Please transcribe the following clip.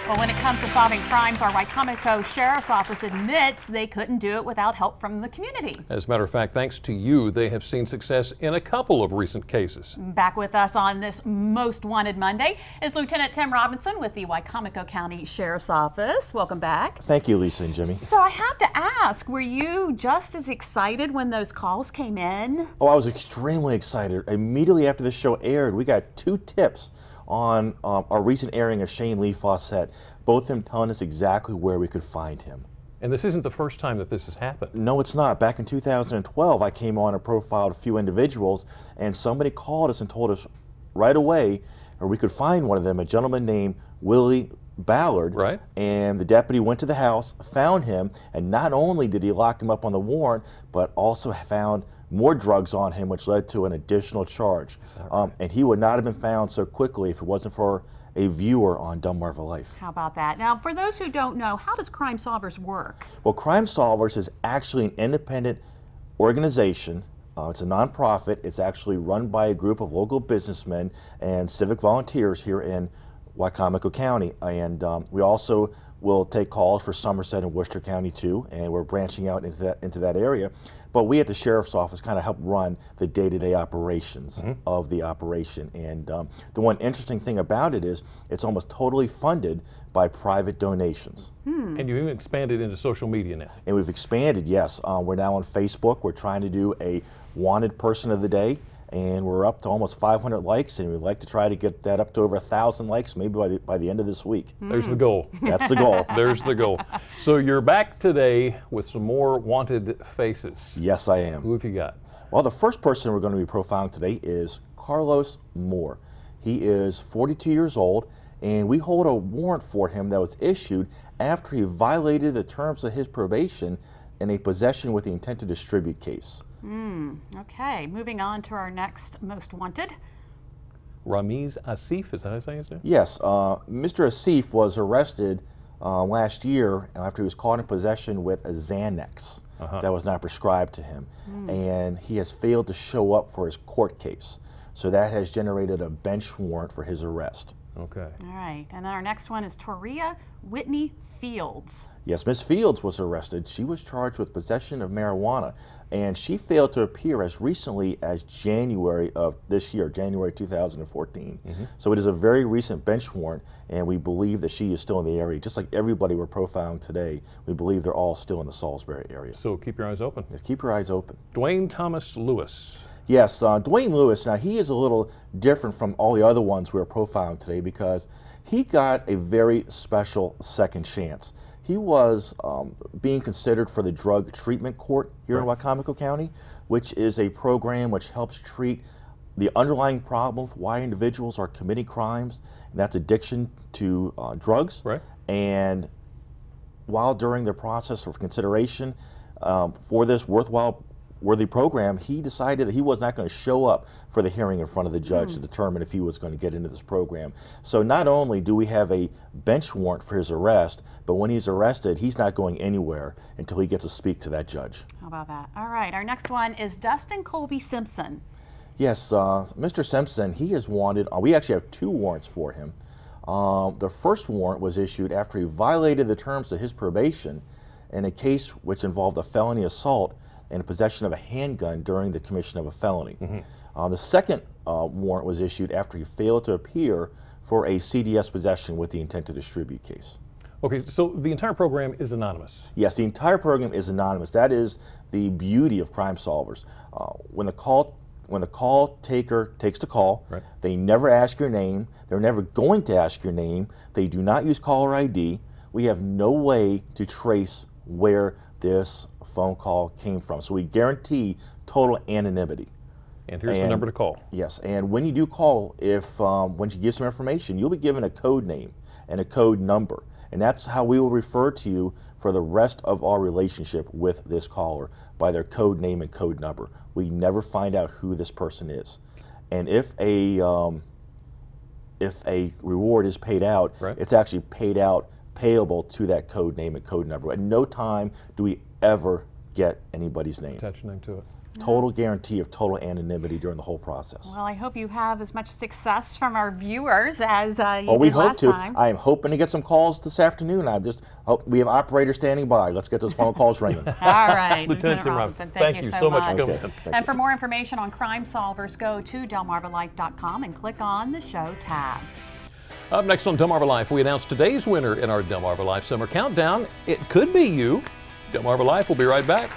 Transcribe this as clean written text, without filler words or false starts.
Well, when it comes to solving crimes, our Wicomico Sheriff's Office admits they couldn't do it without help from the community. As a matter of fact, thanks to you, they have seen success in a couple of recent cases. Back with us on this Most Wanted Monday is Lieutenant Tim Robinson with the Wicomico County Sheriff's Office. Welcome back. Thank you, Lisa and Jimmy. So I have to ask, were you just as excited when those calls came in? Oh, I was extremely excited. Immediately after the show aired, we got 2 tips on our recent airing of Shane Lee Fawcett, both of them telling us exactly where we could find him. And this isn't the first time that this has happened. No, it's not. Back in 2012, I came on and profiled a few individuals, and somebody called us and told us right away, or we could find one of them, a gentleman named Willie Ballard. Right. And the deputy went to the house, found him, and not only did he lock him up on the warrant, but also found more drugs on him, which led to an additional charge. Right? And he would not have been found so quickly if it wasn't for a viewer on Dunbar for Life. How about that? Now, for those who don't know, how does Crime Solvers work? Well, Crime Solvers is actually an independent organization. It's a nonprofit. It's actually run by a group of local businessmen and civic volunteers here in Wicomico County. And we also will take calls for Somerset and Worcester County too, and we're branching out into that area. But we at the Sheriff's Office kind of help run the day-to-day operations of the operation. And the one interesting thing about it is it's almost totally funded by private donations. And you've even expanded into social media now. And we've expanded, yes. We're now on Facebook. We're trying to do a wanted person of the day, and we're up to almost 500 likes, and we'd like to try to get that up to over 1,000 likes maybe by the end of this week. There's the goal. That's the goal. There's the goal. So you're back today with some more wanted faces. Yes, I am. Who have you got? Well, the first person we're going to be profiling today is Carlos Moore. He is 42 years old, and we hold a warrant for him that was issued after he violated the terms of his probation in a possession with the intent to distribute case. Okay, moving on to our next Most Wanted. Ramiz Asif, is that how I say his name? Yes, Mr. Asif was arrested last year after he was caught in possession with a Xanax that was not prescribed to him. And he has failed to show up for his court case. So that has generated a bench warrant for his arrest. Okay. All right, and then our next one is Toria Whitney Fields. Yes, Miss Fields was arrested. She was charged with possession of marijuana, and she failed to appear as recently as January of this year, January 2014. So it is a very recent bench warrant, and we believe that she is still in the area. Just like everybody we're profiling today, we believe they're all still in the Salisbury area. So keep your eyes open. Yes, keep your eyes open. Dwayne Thomas Lewis. Yes, Dwayne Lewis, now he is a little different from all the other ones we're profiling today because he got a very special second chance. He was being considered for the drug treatment court here in Wicomico County, which is a program which helps treat the underlying problem of why individuals are committing crimes, and that's addiction to drugs. And while during the process of consideration for this worthy program, he decided that he was not going to show up for the hearing in front of the judge to determine if he was going to get into this program. So not only do we have a bench warrant for his arrest, but when he's arrested, he's not going anywhere until he gets to speak to that judge. How about that? All right, our next one is Dustin Colby Simpson. Yes, Mr. Simpson, he is wanted. We actually have 2 warrants for him. The first warrant was issued after he violated the terms of his probation in a case which involved a felony assault and possession of a handgun during the commission of a felony. The second warrant was issued after he failed to appear for a CDS possession with the intent to distribute case. Okay, so the entire program is anonymous. Yes, the entire program is anonymous. That is the beauty of Crime Solvers. When the call taker takes the call, they never ask your name. They're never going to ask your name. They do not use caller ID. We have no way to trace where this phone call came from. So we guarantee total anonymity. And here's the number to call. Yes, and when you do call, when you give some information, you'll be given a code name and a code number. And that's how we will refer to you for the rest of our relationship with this caller, by their code name and code number. We never find out who this person is. And if a reward is paid out, it's actually paid out payable to that code name and code number. At no time do we ever get anybody's name. Attach your name to it. total guarantee of total anonymity during the whole process. Well, I hope you have as much success from our viewers as you Well, we did hope last to. time. I am hoping to get some calls this afternoon. We have operators standing by. Let's get those phone calls ringing. All right, Lieutenant Tim Robinson, Robinson, thank you so much for much. coming in. And for more information on Crime Solvers, go to delmarvalife.com and click on the show tab. Up next on Delmarva Life, we announce today's winner in our Delmarva Life Summer Countdown. It could be you. Delmarva Life will be right back.